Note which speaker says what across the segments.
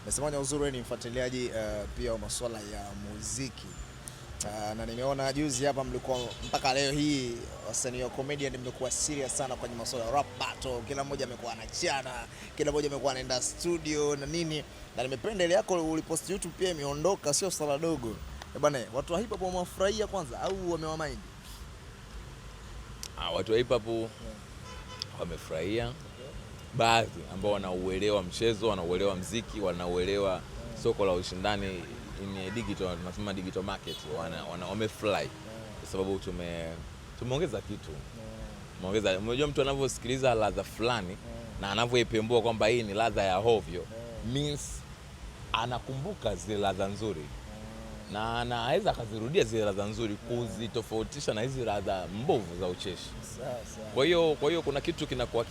Speaker 1: Nimesema uzuri ni mfuatiliaji pia wa masuala ya muziki. Na nimeona juzi hapa mlikuwa mpaka leo hii wasanii wa comedian mmekuwa serious sana kwenye masuala ya rap battle. Kila mmoja amekuwa anachana, kila mmoja amekuwa anaenda studio na nini. Na nimependa ile yako ulipost YouTube pia imeondoka, sio sala dogo. Bwana, watu wa hip hop wamewafurahia kwanza au wamewamind?
Speaker 2: Watu wa hip hop wamefurahia. Baadhi ambao wanauelewa mchezo, wanauelewa muziki, wanauelewa soko la ushindani in digital, tunasema digital market, wamefurahi kwa sababu tumeongeza kitu. Tumeongeza, unajua mtu anavyosikiliza ladha fulani na anavyoipembua kwamba hii ni ladha ya hovyo, means anakumbuka zile ladha nzuri na anaweza akazirudia zile ladha nzuri kuzitofautisha na hizi ladha mbovu za ucheshi. Kwa hiyo kuna kitu kinakuwa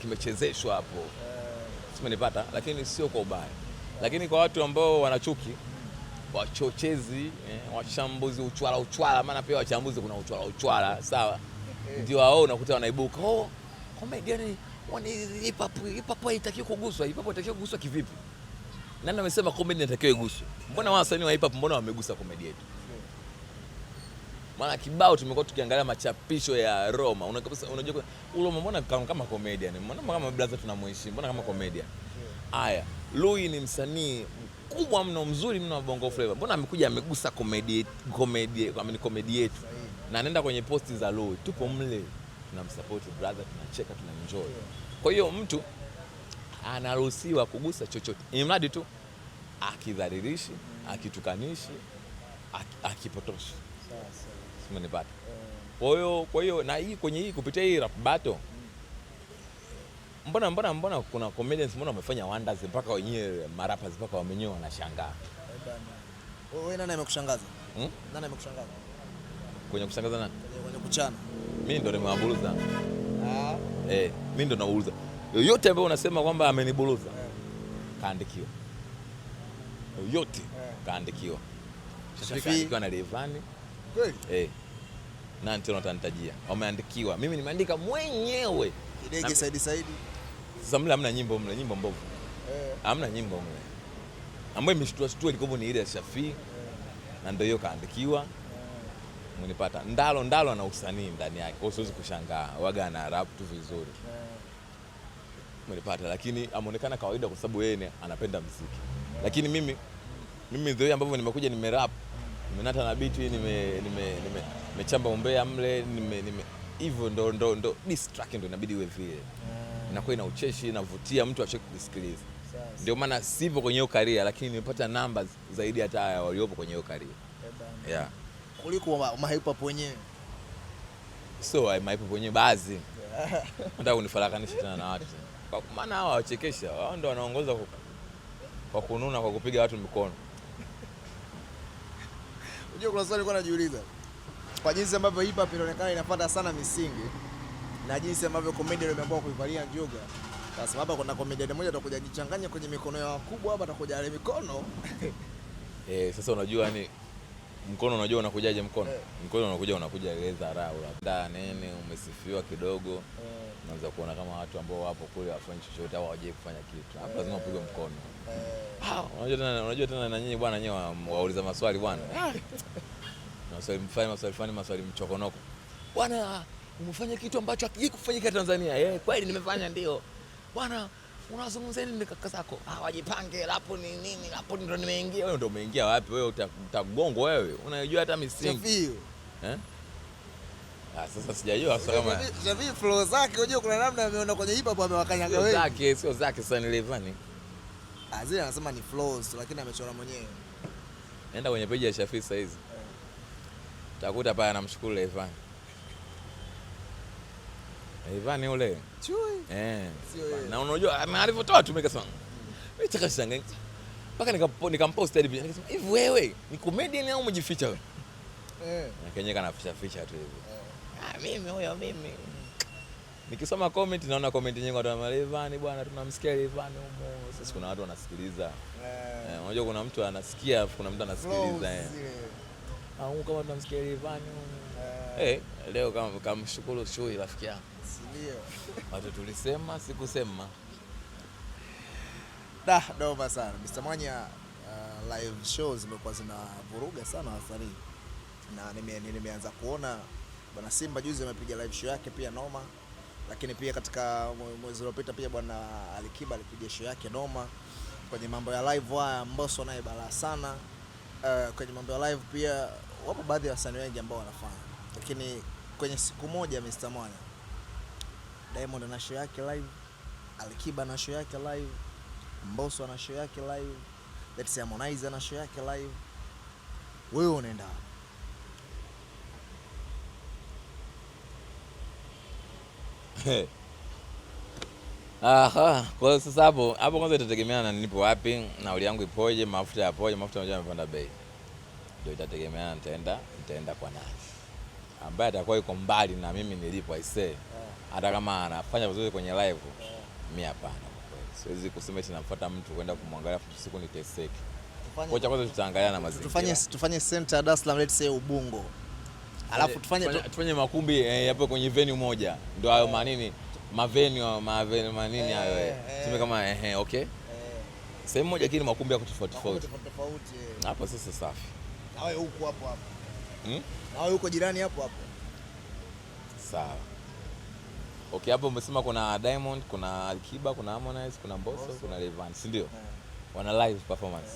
Speaker 2: kimechezeshwa hapo. Simenipata, lakini sio kwa ubaya. Lakini kwa watu ambao wanachuki, wachochezi, wachambuzi, uchwala, maana pia wachambuzi kuna uchwala, sawa? Ndio wao unakuta wanaibuka, comedian hip hop haitakiwi kuguswa. Hip hop haitakiwi kuguswa kivipi? Nani amesema comedian inatakiwa iguswe? Mbona wasanii wa hip hop mbona wamegusa comedy yetu? Maana kibao tumekuwa tukiangalia machapisho ya Roma. Unajua Roma mbona kama comedian? Mbona kama brother tunamheshimu? Mbona kama comedian? Haya, Lui ni msanii mkubwa mno, mzuri mno wa Bongo Flava. Mbona amekuja amegusa comedy yetu? Na anaenda kwenye posti za Lui. Tupo mle, tunamsupport brother, tunacheka, tunaenjoy. Kwa hiyo mtu anaruhusiwa kugusa chochote. Imradi tu akidhalilishi, akitukanishi, akipotoshi. Simenipata. Kwa hiyo na hii kwenye hii kupitia hii rap battle, mbona kuna comedians mbona wamefanya wonders mpaka wenyewe marappers mpaka wenyewe wanashangaa.
Speaker 1: Wewe nani amekushangaza? Nani amekushangaza?
Speaker 2: Kwenye kushangaza nani?
Speaker 1: Kwenye kuchana.
Speaker 2: Mimi ndo nimewaburuza. Mimi ndo naburuza. Yoyote ambaye unasema kwamba ameniburuza, kaandikiwa. Yoyote kaandikiwa. Shafikiwa na Levani.
Speaker 1: Kweli?
Speaker 2: Nani tena utanitajia? Wameandikiwa. Mimi nimeandika mwenyewe.
Speaker 1: Kidege Saidi.
Speaker 2: Sasa mle hamna nyimbo mbovu. Hamna nyimbo mle. Ambayo imeshtua ilikuwa ni ile ya Shafi. Na ndio hiyo kaandikiwa. Mnipata. Ndalo na usanii ndani yake. Kwa hiyo siwezi kushangaa. Waga na rap tu vizuri. Mnipata, lakini ameonekana kawaida kwa sababu yeye anapenda muziki. Lakini mimi ndio ambavyo nimekuja nimerap. Nimenata na beat, nimechamba umbea mle, hivyo ndo diss track ndo inabidi iwe vile. Inakuwa ina ucheshi, inavutia mtu achoke kusikiliza. Ndio maana sivyo kwenye hiyo career, lakini nimepata numbers zaidi hata ya waliopo kwenye hiyo career. Yeah.
Speaker 1: Kuliko ma-hip hop wenyewe.
Speaker 2: So ma-hip hop wenyewe baadhi. Nataka unifarakanisha tena na watu. Kwa maana hawa wachekesha, wao ndio wanaongoza kwa kununa, kwa kupiga watu mikono.
Speaker 1: Unajua kuna swali nilikuwa najiuliza. Kwa jinsi ambavyo hip hop inaonekana inafuata sana misingi na jinsi ambavyo comedian wameamua kuivalia njuga. Sasa hapa kuna comedian mmoja atakuja jichanganya kwenye mikono ya wakubwa, hapa atakuja ile mikono.
Speaker 2: Sasa unajua ni mkono, unajua unakujaje mkono? Mkono unakuja ile dharau. Labda nene umesifiwa kidogo. Unaanza kuona kama watu ambao wapo kule wafanye chochote au hawaje kufanya kitu. Hapa lazima upige mkono. Unajua tena na nyinyi bwana, nyewe wauliza maswali bwana. Maswali mchokonoko. Bwana, umefanya kitu ambacho hakiji kufanyika Tanzania. Kweli nimefanya ndio. Bwana, unazungumzia nini kaka zako? Wajipange, hapo ni nini? Hapo ndo nimeingia. Wewe ndo umeingia wapi? Wewe utagongwa wewe. Unajua hata misingi. Sasa sijajua kama
Speaker 1: Javi flow zake, unajua kuna namna ameona kwenye hip hop amewakanyaga wewe.
Speaker 2: Sio zake sana Levani.
Speaker 1: Zile anasema ni flows lakini amechora mwenyewe.
Speaker 2: Nenda kwenye page ya Shafi sasa hizi. Utakuta pale anamshukuru Levani. Levani yule.
Speaker 1: Chui.
Speaker 2: Sio yeye. Na unajua alivyotoa tumeka sana. Mimi nikashanga. Mpaka nikampost hadi picha. Nikasema, "Hivi wewe ni comedian au umejificha wewe?" Na Kenya kanaficha tu hivi. Mimi. Nikisoma comment naona comment nyingi watu wa Levani bwana, tunamsikia Levani humo. Sasa kuna watu wanasikiliza. Unajua kuna mtu anasikia, kuna mtu anasikiliza. Au kama tunamsikia Levani humo. Leo kama kamshukuru Shui rafiki yangu.
Speaker 1: Ndio.
Speaker 2: Watu tulisema sikusema.
Speaker 1: Doma sana Mr. Mwanya. Live shows zimekuwa zinavuruga sana wasanii, na nimeanza kuona bwana Simba juzi amepiga live show yake pia noma, lakini pia katika mwezi uliopita pia bwana Alikiba alipiga show yake noma. Kwenye mambo ya live haya Mbosso naye balaa sana. Kwenye mambo ya live pia wapo baadhi ya wasanii wengi ambao wanafanya, lakini kwenye siku moja Mr. Mwanya, Diamond ana show yake live, Alikiba ana show yake live, Mbosso ana show yake live, let's say Harmonize ana show yake live. Wewe unaenda
Speaker 2: aha? Kwa hiyo sasa hapo kwanza itategemeana na nipo wapi, nauli yangu ipoje, mafuta yapoje. Mafuta unajua yamepanda bei, ndio itategemeana nitaenda kwa nani ambaye atakuwa yuko mbali na mimi nilipo aisee. Hata kama anafanya vizuri kwenye live, mimi hapana. Siwezi kusema eti nafuata mtu kwenda kumwangalia siku niteseke. Kwa kwanza tutaangalia na mazingira.
Speaker 1: Tufanye center ya Dar es Salaam, let's say Ubungo. Alafu
Speaker 2: tufanye makumbi hapo kwenye venue moja. Ndio hayo manini, mavenue manini hayo. Tuseme kama okay. Sehemu moja kile makumbi yako tofauti. Hapo sasa safi.
Speaker 1: Na wewe huko hapo. Na wewe huko jirani hapo.
Speaker 2: Sawa. Okay, hapo umesema kuna Diamond, kuna Alikiba, kuna Harmonize, kuna Mbosso, kuna Rayvanny, si ndio? Wana live performance.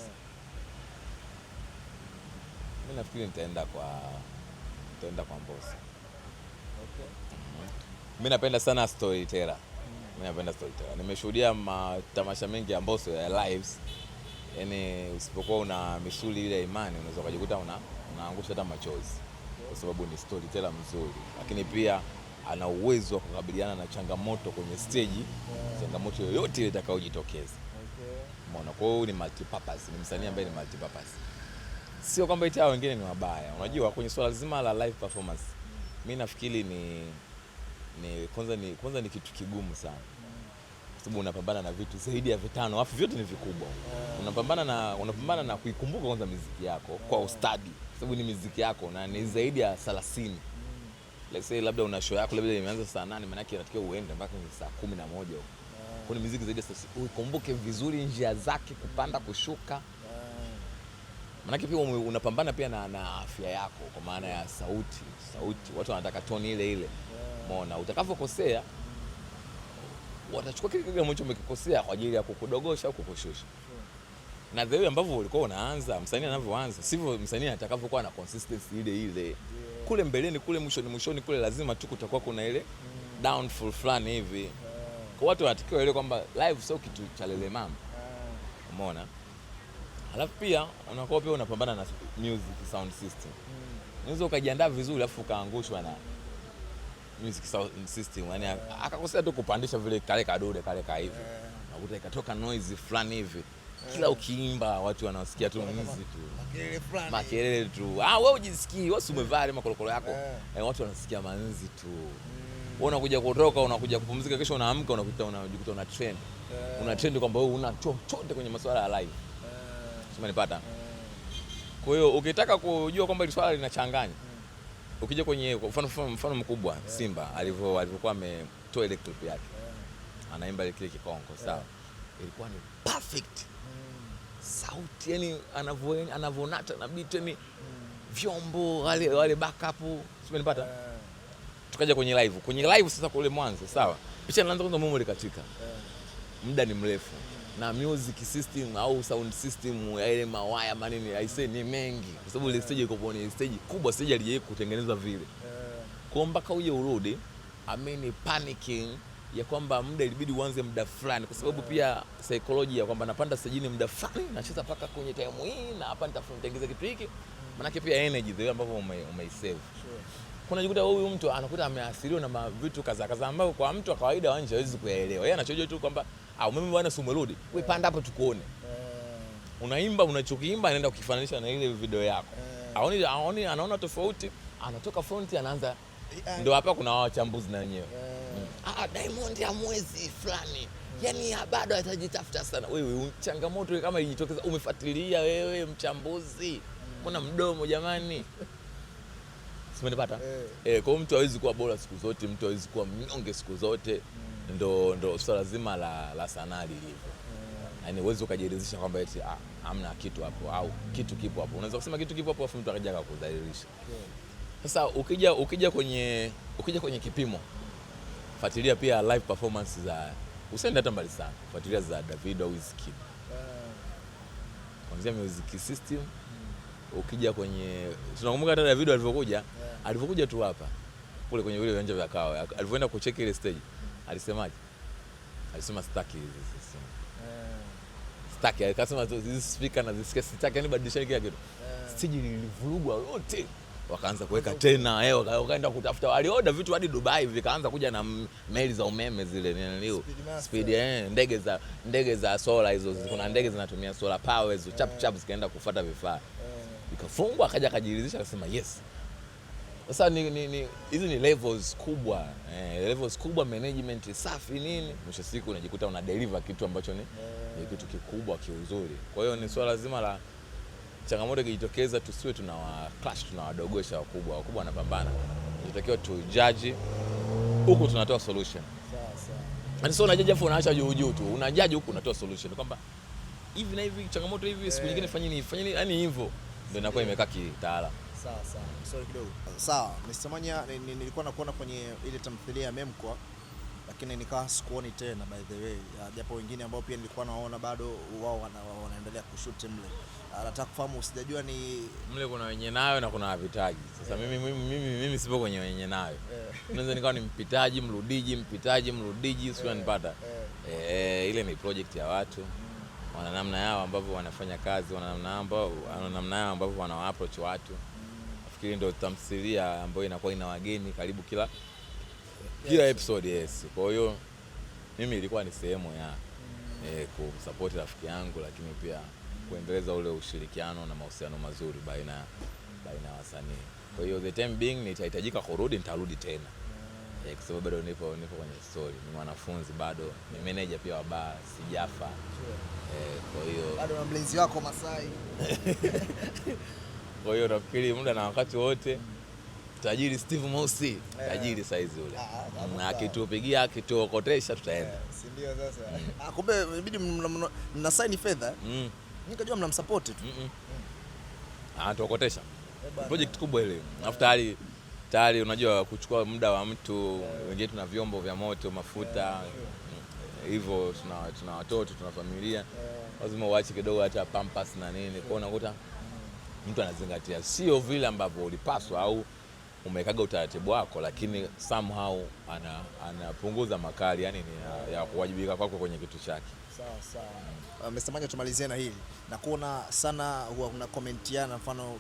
Speaker 2: Mimi nafikiri nitaenda kwa Mbosso.
Speaker 1: Okay.
Speaker 2: Mimi napenda sana storyteller. Nimeshuhudia matamasha mengi ya Mbosso ya lives. Yaani usipokuwa una misuli ile ya imani unaweza kujikuta unaangusha hata machozi. Kwa sababu ni storyteller mzuri. Lakini pia ana uwezo wa kukabiliana na changamoto kwenye stage, changamoto yoyote ile itakayojitokeza. Umeona? Kwa hiyo ni multipurpose, ni msanii ambaye ni multipurpose. Sio kwamba eti hao wengine ni wabaya. Unajua kwenye swala zima la live performance, mimi nafikiri kwanza ni kitu kigumu sana. Kwa sababu unapambana na vitu zaidi ya vitano, alafu vyote ni vikubwa. Unapambana na kuikumbuka kwanza muziki yako kwa ustadi. Kwa sababu ni muziki yako na ni zaidi ya 30. Let's say labda una show yako labda imeanza saa 8, maana yake inatakiwa uende mpaka saa 11 huko. Kwa ni muziki zaidi ya sasa, ukumbuke vizuri njia zake, kupanda kushuka. Maana yake pia unapambana pia na afya yako kwa maana ya sauti. Watu wanataka toni ile. Umeona? Utakapokosea watachukua kile ambacho umekikosea kwa ajili ya kukudogosha au kukushusha. Na vile ambavyo ulikuwa unaanza, msanii anavyoanza, sivyo msanii atakavyokuwa na consistency ile. Kule mbeleni, kule mwishoni kule lazima tu kutakuwa kuna ile downfall fulani hivi. Kwa watu wanatakiwa ile kwamba live sio kitu cha lele mama. Umeona? Alafu pia unakuwa pia unapambana na music sound system. Unaweza ukajiandaa vizuri alafu ukaangushwa na music sound system. Yaani akakosea tu kupandisha vile kale kadude kale ka hivi. Unakuta ikatoka noise fulani hivi. Kila ukiimba watu wanasikia tu muziki tu. Makelele tu. Wewe ujisikii, wewe umevaa ile makolokolo yako. Watu wanasikia manzi tu. Wewe unakuja kutoka, unakuja kupumzika, kesho unaamka unajikuta una trend. Una trend kwamba wewe una chochote kwenye masuala ya live. Umenipata? Kwa hiyo ukitaka kujua kwamba ile swala linachanganya, ukija kwenye mfano mkubwa Simba alivyokuwa ametoa ile clip yake. Anaimba ile kile kikongo, sawa? Ilikuwa ni perfect. Sauti yani anavonata na beat ni vyombo wale backup, umenipata? Tukaja kwenye live sasa kule Mwanza, sawa? Picha inaanza kwanza mumo likatika. Muda ni mrefu. Na music system au sound system ya ile mawaya manini aisee ni mengi. Kwa sababu ile stage iko kwenye stage kubwa, stage aliye kutengenezwa vile. Kwa mpaka uje urudi, ameni panicking ya kwamba muda ilibidi uanze muda fulani, kwa sababu pia psychology ya kwamba napanda stage muda fulani, nacheza paka kwenye time hii na hapa nitafunga kitu hiki. Maana yake pia energy the way ambavyo umeisave. Kuna jikuta huyu mtu anakuta ameathiriwa na vitu kaza ambavyo kwa mtu wa kawaida wanje hawezi kuelewa. Yeye anachojua tu kwamba mimi bwana simerudi. Wewe panda hapa tukuone. Unaimba unachokiimba anaenda kukifananisha na ile video yako. Anaona tofauti, anatoka front anaanza. Ndio hapa kuna wachambuzi na wenyewe. Diamond ya mwezi fulani. Yaani bado atajitafuta sana. Wewe changamoto kama ilijitokeza umefuatilia wewe mchambuzi. Mbona mdomo jamani? Umenipata? Kwa hiyo mtu hawezi kuwa bora siku zote, mtu hawezi kuwa mnyonge siku zote. Ndo swala zima la sanaa lilivyo. Yaani uwezo ukajiridhisha kwamba eti hamna kitu hapo au kitu kipo hapo. Unaweza kusema kitu kipo hapo afu mtu akaja akakudhalilisha. Sasa ukija kwenye kipimo, fuatilia pia live performance za, usiende hata mbali sana, fuatilia za Davido Wizkid. Kuanzia music system, ukija kwenye, tunakumbuka hata Davido alivyokuja tu hapa kule kwenye vile viwanja vya Kawe, alivyoenda kucheck ile stage, alisemaje? Alisema staki hizi system. Staki, akasema hizi speaker na zisikia staki, yani badilisheni kila kitu. Stage ilivurugwa yote. Wakaanza kuweka tena, wakaenda kutafuta, walioda vitu hadi Dubai, vikaanza kuja na meli za umeme zile nilio speed, ndege za solar hizo, kuna ndege zinatumia solar power hizo, chap zikaenda kufuata vifaa, ikafungwa, akaja akajiridhisha, akasema yes. Sasa hizi ni levels kubwa, management safi nini, mwisho siku unajikuta una deliver kitu ambacho ni kitu kikubwa kiuzuri. Kwa hiyo ni swala zima la changamoto ikijitokeza, tusiwe tunawadogosha wakubwa wanapambana. Tunatakiwa tu judge huku, tunatoa solution. Yaani sio unajaji afu unaacha juu tu. Unajaji huku unatoa solution kwamba hivi na hivi changamoto hivi, siku nyingine fanyeni, yani hivyo ndio inakuwa imekaa kitaala.
Speaker 1: Sawa. Sorry kidogo. Sawa, Mr. Manya, nilikuwa nakuona kwenye ile tamthilia ya Memkwa, lakini nikawa sikuoni tena by the way. Japo wengine ambao pia nilikuwa naona bado wao wanaendelea kushoot mle. Nataka kufahamu, sijajua ni
Speaker 2: mle kuna wenye nayo na kuna wapitaji. Sasa mimi sipo kwenye wenye nayo. Unaweza nikawa ni mpitaji mrudiji, sio nipata. Ile ni project ya watu. Wana namna yao ambavyo wanafanya kazi, wana namna yao ambavyo wana approach watu. Nafikiri ndio tamthilia ambayo inakuwa ina wageni karibu kila episode, yes. Kwa hiyo mimi ilikuwa ni sehemu ya kumsupport rafiki yangu, lakini pia kuendeleza ule ushirikiano na mahusiano mazuri baina ya wasanii. Kwa hiyo the time being nitahitajika kurudi, nitarudi tena. Kwa sababu bado nipo kwenye story. Ni mwanafunzi bado, ni manager pia wa bar, sijafa. Kwa hiyo
Speaker 1: bado na mlinzi wako Masai.
Speaker 2: Kwa hiyo nafikiri muda na wakati wote tajiri Steve Mosi, tajiri size ule. Akitupigia, akituokotesha tutaenda.
Speaker 1: Si ndio sasa? Kumbe inabidi mna sign fedha. Nikajua mnamsupport tu.
Speaker 2: Tuokotesha. Project kubwa ile. Alafu tayari unajua kuchukua muda wa mtu, wengine tuna vyombo vya moto, mafuta. Hivyo tuna watoto, tuna familia. Lazima uache kidogo hata pampers na nini. Kwa unakuta mtu anazingatia sio vile ambavyo ulipaswa au umekaga utaratibu wako, lakini somehow anapunguza makali, yani ni ya kuwajibika kwako kwenye kitu chake.
Speaker 1: Sawa. Mr. Manya, tumalizie na hili. Na kuona sana huwa kuna commentiana, mfano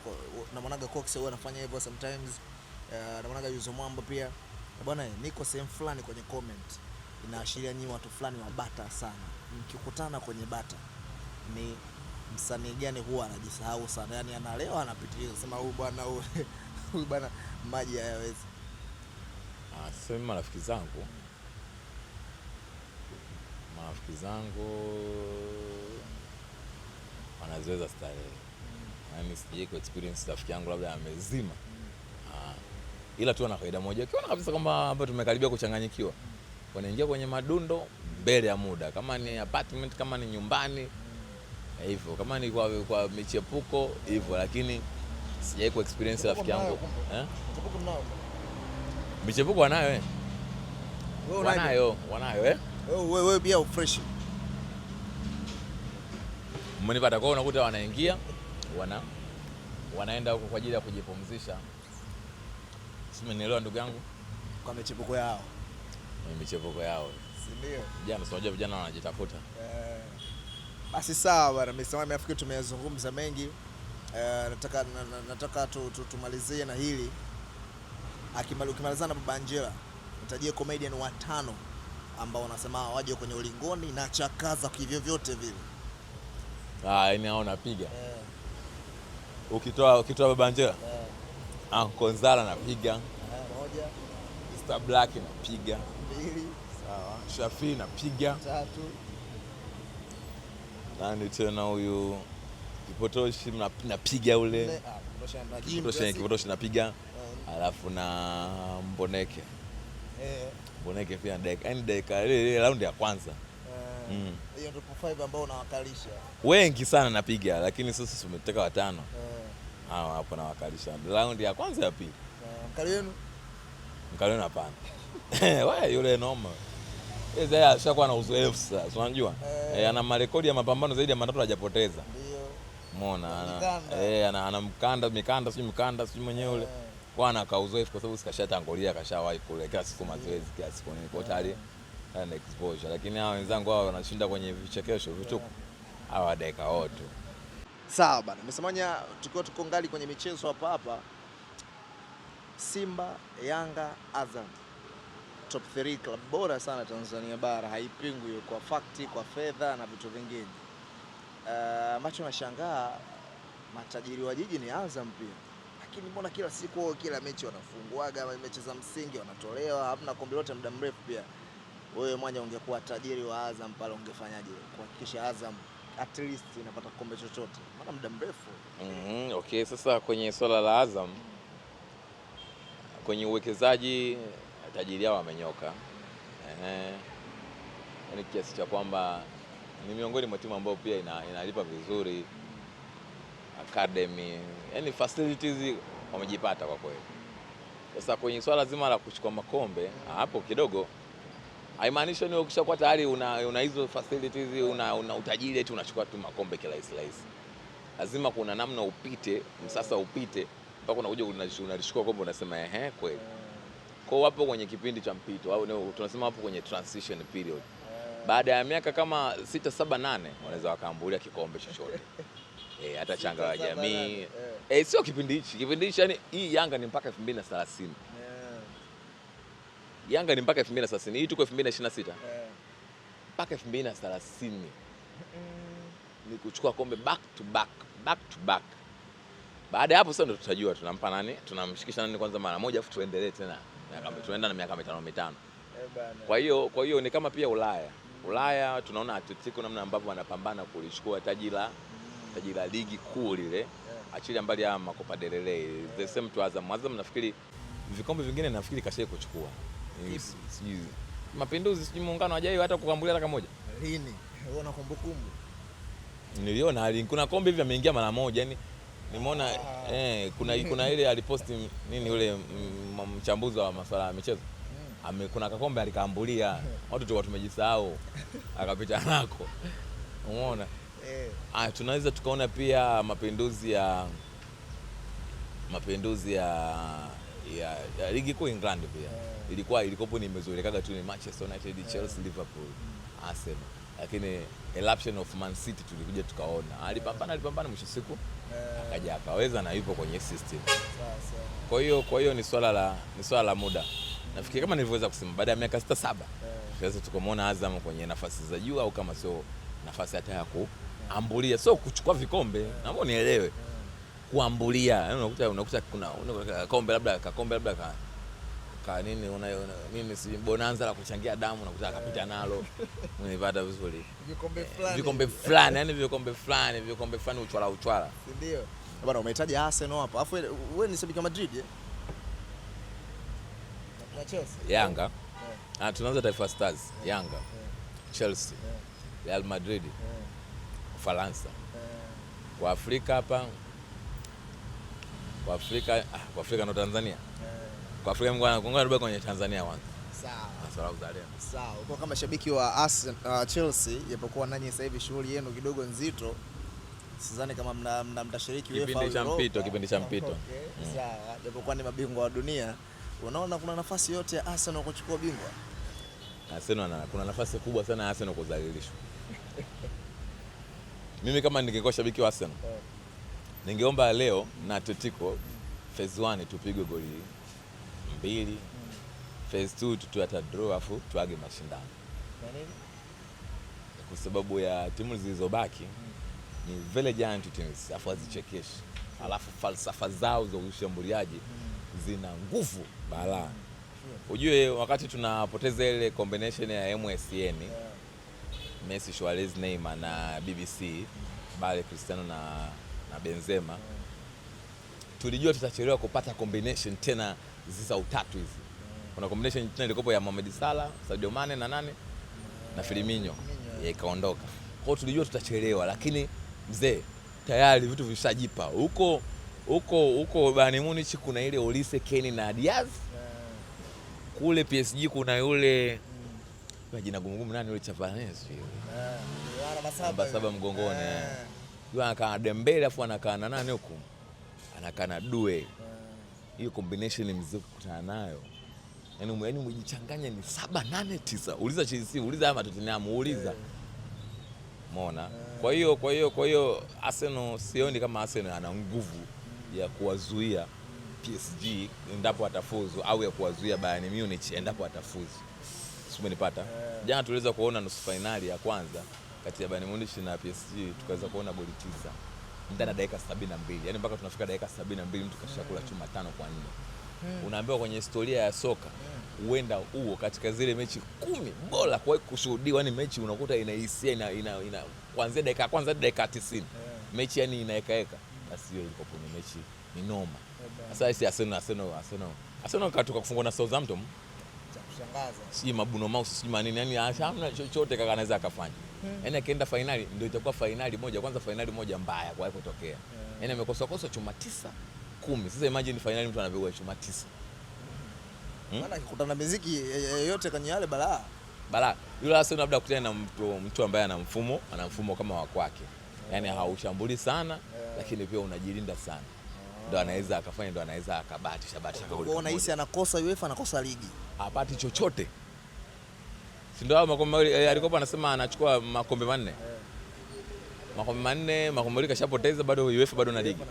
Speaker 1: na mwanaga Cox huwa anafanya hivyo sometimes. Na mwanaga Yuzo Mwamba pia. Bwana, niko sehemu fulani kwenye comment inaashiria nyinyi watu fulani wa bata sana. Mkikutana kwenye bata, ni msanii gani huwa anajisahau sana? Yaani analewa anapitiliza, sema huyu bwana maji hayawezi.
Speaker 2: Sema marafiki zangu wanazoeza starehe. Yaani sijai ku experience rafiki yangu labda amezima. Ila tu ana kaida moja. Ukiona kabisa kwamba hapa tumekaribia kuchanganyikiwa, wanaingia kwenye madundo mbele ya muda. Kama ni apartment, kama ni nyumbani, hivyo. Kama ni kwa michepuko, hivyo. Lakini sijai ku experience rafiki yangu.
Speaker 1: Michepuko mnao?
Speaker 2: Michepuko wanayo wanayo.
Speaker 1: Wewe pia fresh.
Speaker 2: Mmenipata? Kwa unakuta wanaingia, wanaenda huko kwa ajili ya kujipumzisha. Simenielewa ndugu yangu?
Speaker 1: Kwa michepuko yao.
Speaker 2: Michepuko yao.
Speaker 1: Si ndio?
Speaker 2: Unajua vijana wanajitafuta.
Speaker 1: Basi sawa bwana, nimesema nafikiri tumeyazungumza mengi. Nataka tumalizie na hili. Ukimalizana na Baba Angela, nitajie comedian 5 ambao wanasema waje kwenye ulingoni na chakaza kivyo vyote vile.
Speaker 2: Yaani hao napiga. Ukitoa Baba Angela. Konzala napiga.
Speaker 1: 1.
Speaker 2: Mr. Black napiga.
Speaker 1: 2.
Speaker 2: Sawa. Shafi napiga.
Speaker 1: 3.
Speaker 2: Nani tena huyu Kipotoshi napiga ule. Kipotoshi napiga. Alafu na Mboneke. Mboneke pia dakika ile round ya kwanza.
Speaker 1: Hiyo ndio top 5 ambao unawakalisha.
Speaker 2: Wengi sana napiga, lakini sasa tumeteka watano. Hao hapo nawakalisha. Round ya kwanza ya pili. Mkali wenu hapana. Wewe yule noma. Yeye ashakuwa na uzoefu sasa, unajua? Ana marekodi ya mapambano zaidi ya 3 hajapoteza.
Speaker 1: Ndio.
Speaker 2: Umeona? Ana mikanda sio mwenyewe yule. Kwa ana kauzoefu kwa sababu sikashatangulia, kashawahi kule kila siku mazoezi kila siku ni kwa tayari ana exposure, lakini hao wenzangu hao wanashinda kwenye vichekesho vituko. Hawa dakika wote.
Speaker 1: Sawa bana, nimesemanya tuko ngali kwenye michezo hapa. Simba, Yanga, Azam. Top 3 club bora sana Tanzania bara, haipingwi hiyo kwa fakti, kwa fedha na vitu vingine. Macho nashangaa matajiri wa jiji ni Azam pia. Lakini mbona kila siku kila mechi wanafunguaga, mechi za msingi wanatolewa, hamna kombe lote muda mrefu pia. Wewe mmoja ungekuwa tajiri wa Azam pale ungefanyaje kuhakikisha Azam at least inapata kombe chochote? Maana muda mrefu.
Speaker 2: Okay, sasa kwenye swala la Azam kwenye uwekezaji tajiri yao wamenyoka. Yaani kiasi cha kwamba ni miongoni mwa timu ambayo pia inalipa vizuri. Academy, yani facilities wamejipata kwa kweli. Sasa kwenye swala zima la kuchukua makombe hapo kidogo haimaanishi ni ukishakuwa tayari una hizo facilities una utajiri eti unachukua tu makombe kila rahisi. Lazima kuna namna upite, msasa upite mpaka unakuja unalichukua kombe unasema kweli. Kwa wapo kwenye kipindi cha mpito au tunasema hapo kwenye transition period. Baada ya miaka kama 6, 7, 8 wanaweza wakaambulia kikombe chochote. Hata changa wa jamii. Sio kipindi hichi yani hii Yanga ni mpaka 2030. Yanga ni mpaka 2030. Hii tuko 2026. Mpaka 2030. Ni kuchukua kombe back to back. Baada ya hapo sasa ndio tutajua tunampa nani, tunamshikisha nani kwanza mara moja afu tuendelee tena. Tunaenda na miaka 5. Kwa hiyo ni kama pia Ulaya tunaona Atletico namna ambavyo wanapambana kulichukua taji la ligi kuu lile. Achilia mbali ya Makopa del Rey. The same to Azam nafikiri vikombe vingine nafikiri kashaye kuchukua. Sijui Mapinduzi sijui muungano hajawahi hata kukambulia hata moja.
Speaker 1: Lini? Unaona kumbukumbu?
Speaker 2: Niliona kuna kombe hivi ameingia mara moja yani nimeona kuna ile aliposti nini yule mchambuzi wa masuala ya michezo. Kuna kakombe alikaambulia. Watu tulikuwa tumejisahau. Akapita nako. Umeona? Tunaweza tukaona pia mapinduzi ya ligi kuu England pia. Ilikopo ni imezoelekaga tu ni Manchester United, Chelsea, Liverpool, Arsenal. Lakini eruption of Man City tulikuja tukaona. Alipambana mwisho siku akaja akaweza na yupo kwenye system. Kwa hiyo ni swala la muda. Nafikiri kama nilivyoweza kusema baada ya miaka 6, 7 tunaweza tukamwona Azam kwenye nafasi za juu au kama sio nafasi hata ya kuambulia, sio kuchukua vikombe. Naomba nielewe. Kuambulia. Unakuta kuna kombe labda nini si bonanza la kuchangia damu unakuta akapita nalo. Unanipata vizuri. Vikombe fulani uchwala.
Speaker 1: Ndio. Bwana umehitaji Arsenal hapa. Alafu wewe ni shabiki wa Madrid na Chelsea.
Speaker 2: Yanga. Tunaanza Taifa Stars, Yanga. Chelsea. Real Madrid. Ufaransa. Kwa Afrika hapa. Kwa Afrika na Tanzania. Kwa Afrika ngoja nirudi kwenye Tanzania kwanza.
Speaker 1: Sawa. Uko kama shabiki wa Chelsea, japokuwa nanyi sasa hivi shughuli yenu kidogo nzito. Sidhani kama mtashiriki UEFA
Speaker 2: kipindi cha mpito.
Speaker 1: Sawa. Japokuwa ni mabingwa wa dunia. Unaona kuna nafasi yote ya Arsenal kuchukua bingwa?
Speaker 2: Arsenal kuna nafasi kubwa sana ya Arsenal kudhalilishwa. Mimi kama ningekuwa shabiki wa Arsenal, ningeomba leo na Atletico phase 1 tupigwe goli 2, phase 2 tutoe draw afu tuage mashindano.
Speaker 1: Kwa nini?
Speaker 2: Kwa sababu ya timu zilizobaki ni very giant teams afu hazichekeshi. Alafu falsafa zao za ushambuliaji zina nguvu balaa. Ujue wakati tunapoteza ile combination ya MSN Messi, Suarez, Neymar na BBC Bale, Cristiano na Benzema, tulijua tutachelewa kupata combination tena za utatu hizi. Kuna combination tena ilikopo ya Mohamed Salah, Sadio Mane na nani na Firmino. ikaondoka. Kwa hiyo tulijua tutachelewa, lakini mzee tayari vitu vishajipa huko Bayern Munich. Kuna ile Olise, Kane na Diaz. Kule PSG kuna yule jina gumu nani yule Chavanese namba 7 mgongoni. Yule anakaa Dembele afu anakaa na nani huko? Anakaa na Due. Hiyo combination ni mzuri kukutana nayo. Yaani umejichanganya ni 7 8 9. Uliza Chelsea, uliza ama Tottenham, uliza. Umeona? Kwa hiyo Arsenal sioni kama Arsenal ana nguvu ya kuwazuia PSG endapo atafuzu au ya kuwazuia Bayern Munich endapo atafuzu. Umenipata? Jana tuliweza kuona nusu finali ya kwanza kati ya Bayern Munich na PSG, tukaweza kuona goli 9 ndani ya dakika 72. Yaani mpaka tunafika dakika 72 mtu kashakula chuma 5 kwa 4. Unaambiwa kwenye historia ya soka huenda huo katika zile mechi 10 bora kwa kushuhudiwa, ni mechi unakuta inahisia ina kuanzia dakika ya kwanza hadi dakika 90. Mechi yani inaekaeka. Basi hiyo ilikuwa kwenye mechi ni noma. Sasa hisi Arsenal katoka kufungwa na Southampton.
Speaker 1: Kushangaza.
Speaker 2: Si mabuno mouse si manini, yani hamna chochote kaka anaweza akafanya. Yaani akienda finali ndio itakuwa finali moja, kwanza finali moja mbaya kwa kutokea. Yaani amekosa chuma 9 10. Sasa imagine finali mtu anapigwa chuma 9.
Speaker 1: Maana akikutana muziki yote kwenye yale balaa.
Speaker 2: Yule Arsenal labda kutana na mtu ambaye ana mfumo kama wa kwake. Yaani haushambuli sana lakini pia unajilinda sana. Ndio anaweza akafanya, ndio anaweza akabatisha
Speaker 1: kwa hiyo unahisi anakosa UEFA, anakosa ligi.
Speaker 2: Hapati chochote. Si ndio makombe alikopa anasema anachukua makombe 4. Makombe 4, makombe mawili kashapoteza, bado UEFA bado na ligi.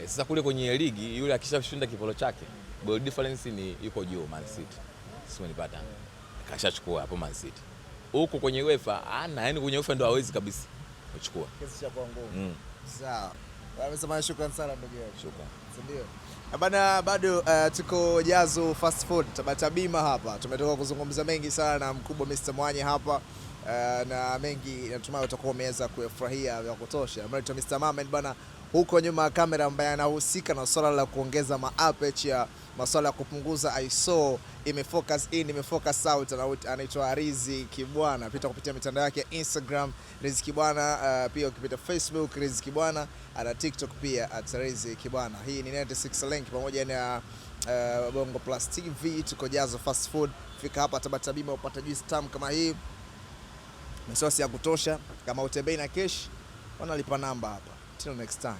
Speaker 2: Sasa kule kwenye ligi yule akishashinda kipolo chake, goal difference ni yuko juu Man City. Sio unanipata? Kashachukua hapo Man City. Huko kwenye UEFA yani kwenye UEFA ndio hawezi kabisa kuchukua.
Speaker 1: Kesi cha kwa nguvu. Sawa. Wamesema shukrani sana ndugu yangu.
Speaker 2: Shukrani.
Speaker 1: Ndio. Bana, bado tuko Jazo Fast Food Tabata Bima hapa. Tumetoka kuzungumza mengi sana na mkubwa Mr. Mwanye hapa na mengi natumai utakuwa umeweza kuyafurahia vya kutosha. Mnaitwa Mr. Mamen bana, huko nyuma ya kamera ambaye anahusika na swala la kuongeza maapeche ya masuala ya kupunguza ISO, imefocus in imefocus out, anaitwa Riziki Bwana. Pita kupitia mitandao yake ya Instagram Riziki Bwana, pia ukipita Facebook Riziki Bwana, ana TikTok pia @Riziki Bwana. Hii ni 96 Link pamoja na Bongo Plus TV. Tuko Jazo Fast Food. Fika hapa Tabata Bima upata juice tamu kama hii, misosi ya kutosha. Kama utembei na cash wanalipa namba hapa. Till next time.